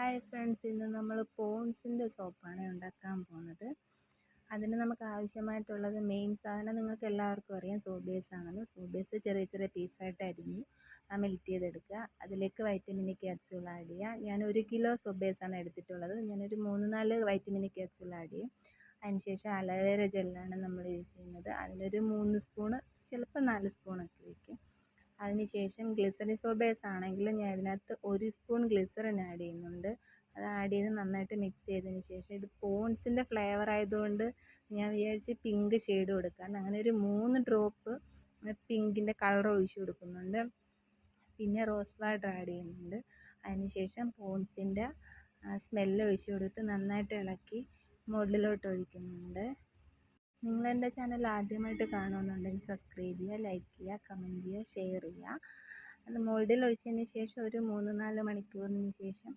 Hi friends, ഇന്ന് നമ്മൾ പോൺസിൻ്റെ സോപ്പാണ് ഉണ്ടാക്കാൻ പോകുന്നത്. അതിന് നമുക്ക് ആവശ്യമായിട്ടുള്ളത് മെയിൻ സാധനം നിങ്ങൾക്ക് എല്ലാവർക്കും അറിയാം, സോപ്പ് ബേസ് ആണല്ലോ. സോപ്പ് ബേസ് ചെറിയ ചെറിയ പീസായിട്ട് അരിഞ്ഞ് മെൽറ്റ് ചെയ്തെടുക്കുക. അതിലേക്ക് വൈറ്റമിൻ ഇ ക്യാപ്സ്യൂൾ ആഡ് ചെയ്യുക. ഞാൻ 1 കിലോ സോപ്പ് ബേസാണ് എടുത്തിട്ടുള്ളത്. ഞാനൊരു 3-4 വൈറ്റമിൻ ഇ ക്യാപ്സ്യൂൾ ആഡ് ചെയ്യും. അതിനുശേഷം അലോവേര ജെല്ലാണ് നമ്മൾ യൂസ് ചെയ്യുന്നത്. അതിലൊരു 3 സ്പൂണ്, ചിലപ്പോൾ 4 സ്പൂണൊക്കെ വയ്ക്കും. അതിനുശേഷം ഗ്ലിസറിൻ സോപ്പ് ബേസ് ആണെങ്കിൽ ഞാൻ ഇതിനകത്ത് 1 സ്പൂൺ ഗ്ലിസറിൻ ആഡ് ചെയ്യുന്നുണ്ട്. അത് ആഡ് ചെയ്ത് നന്നായിട്ട് മിക്സ് ചെയ്തതിന് ശേഷം, ഇത് പോൺസിൻ്റെ ഫ്ലേവർ ആയതുകൊണ്ട് ഞാൻ വിചാരിച്ച് പിങ്ക് ഷെയ്ഡ് കൊടുക്കാൻ, അങ്ങനെ ഒരു 3 ഡ്രോപ്പ് പിങ്കിൻ്റെ കളർ ഒഴിച്ചു കൊടുക്കുന്നുണ്ട്. പിന്നെ റോസ് വാട്ടർ ആഡ് ചെയ്യുന്നുണ്ട്. അതിനുശേഷം പോൺസിൻ്റെ സ്മെല്ല് ഒഴിച്ചു കൊടുത്ത് നന്നായിട്ട് ഇളക്കി മുകളിലോട്ട് ഒഴിക്കുന്നുണ്ട്. നിങ്ങളെൻ്റെ ചാനൽ ആദ്യമായിട്ട് കാണുമെന്നുണ്ടെങ്കിൽ സബ്സ്ക്രൈബ് ചെയ്യുക, ലൈക്ക് ചെയ്യുക, കമൻറ്റ് ചെയ്യുക, ഷെയർ ചെയ്യുക. അത് മോൾഡിൽ ഒഴിച്ചതിന് ശേഷം ഒരു 3-4 മണിക്കൂറിന് ശേഷം